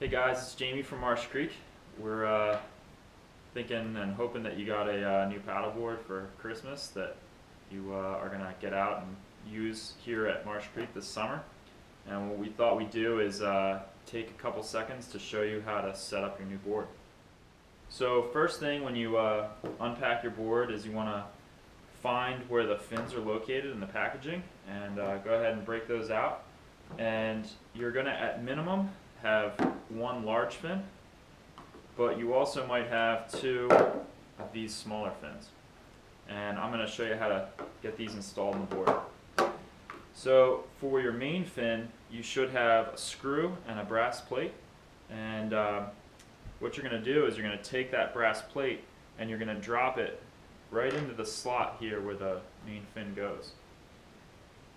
Hey guys, it's Jamie from Marsh Creek. We're thinking and hoping that you got a new paddleboard for Christmas that you are going to get out and use here at Marsh Creek this summer. And what we thought we'd do is take a couple seconds to show you how to set up your new board. So first thing when you unpack your board is you want to find where the fins are located in the packaging and go ahead and break those out. And you're going to, at minimum, have one large fin, but you also might have two of these smaller fins. And I'm going to show you how to get these installed on the board. So for your main fin, you should have a screw and a brass plate. And what you're going to do is you're going to take that brass plate and you're going to drop it right into the slot here where the main fin goes.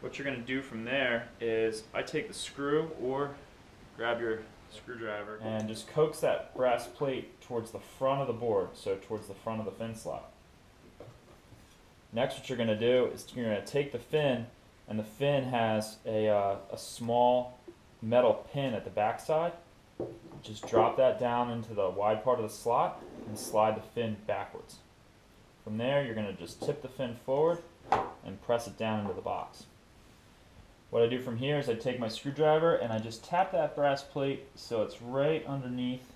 What you're going to do from there is I take the screw, or grab your screwdriver and just coax that brass plate towards the front of the board, so towards the front of the fin slot. Next, what you're going to do is you're going to take the fin, and the fin has a small metal pin at the back side. Just drop that down into the wide part of the slot and slide the fin backwards. From there, you're going to just tip the fin forward and press it down into the box. What I do from here is I take my screwdriver and I just tap that brass plate so it's right underneath,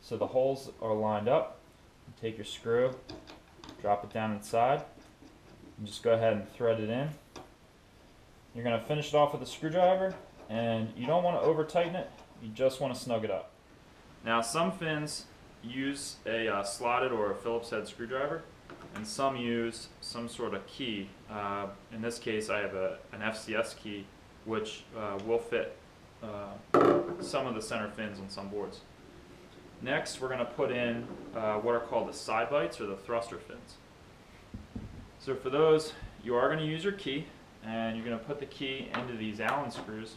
so the holes are lined up. You take your screw, drop it down inside, and just go ahead and thread it in. You're going to finish it off with a screwdriver, and you don't want to over tighten it, you just want to snug it up. Now some fins use a slotted or a Phillips head screwdriver, and some use some sort of key. In this case I have an FCS key which will fit some of the center fins on some boards. Next we're going to put in what are called the side bites, or the thruster fins. So for those, you are going to use your key, and you're going to put the key into these Allen screws,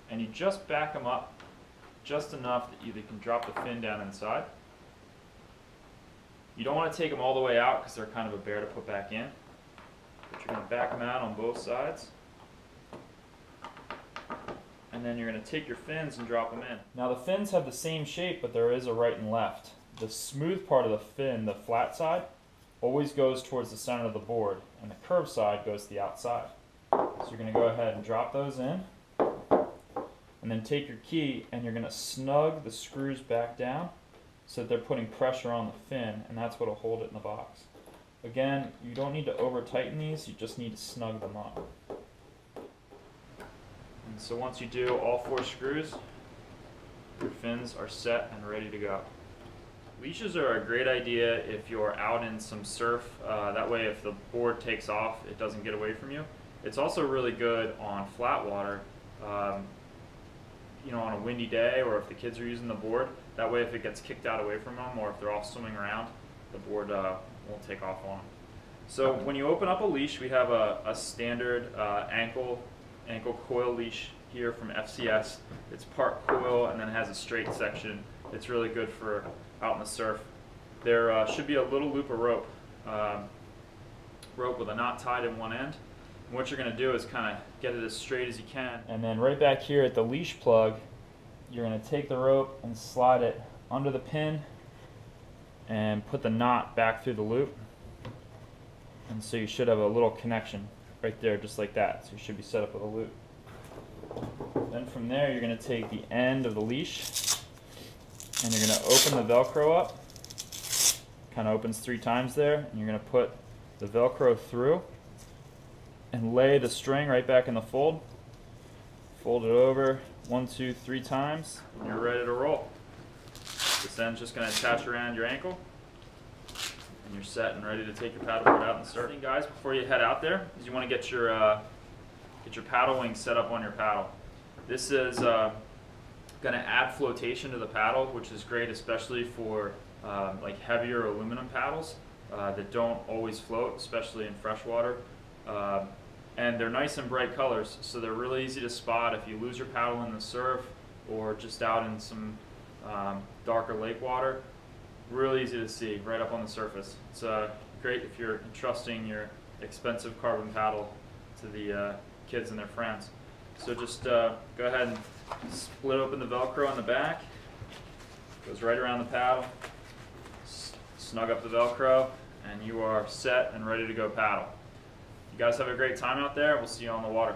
and you just back them up just enough that you can drop the fin down inside. You don't want to take them all the way out because they're kind of a bear to put back in. But you're going to back them out on both sides. And then you're going to take your fins and drop them in. Now the fins have the same shape, but there is a right and left. The smooth part of the fin, the flat side, always goes towards the center of the board, and the curved side goes to the outside. So you're going to go ahead and drop those in, and then take your key and you're going to snug the screws back down so that they're putting pressure on the fin, and that's what will hold it in the box. Again, you don't need to over tighten these, you just need to snug them up. And so once you do all 4 screws, your fins are set and ready to go. Leashes are a great idea if you're out in some surf. That way if the board takes off, it doesn't get away from you. It's also really good on flat water, you know, on a windy day, or if the kids are using the board. That way if it gets kicked out away from them, or if they're off swimming around, the board won't take off on them. So when you open up a leash, we have a standard ankle coil leash here from FCS. It's part coil and then has a straight section. It's really good for out in the surf. There should be a little loop of rope with a knot tied in one end. And what you're going to do is kind of get it as straight as you can. And then right back here at the leash plug, you're going to take the rope and slide it under the pin and put the knot back through the loop. And so you should have a little connection right there, just like that. So you should be set up with a loop. Then from there, you're going to take the end of the leash and you're going to open the Velcro up. Kind of opens 3 times there, and you're going to put the Velcro through and lay the string right back in the fold. Fold it over 1, 2, 3 times, and you're ready to roll. This end's just going to attach around your ankle, and you're set and ready to take your paddleboard out and surf. Guys, before you head out there, is you want to get your paddle wing set up on your paddle. This is going to add flotation to the paddle, which is great, especially for like heavier aluminum paddles that don't always float, especially in freshwater. And they're nice and bright colors, so they're really easy to spot if you lose your paddle in the surf or just out in some darker lake water. Really easy to see right up on the surface. It's great if you're entrusting your expensive carbon paddle to the kids and their friends. So just go ahead and split open the Velcro on the back, Goes right around the paddle. Snug up the Velcro, and you are set and ready to go paddle. You guys have a great time out there. We'll see you on the water.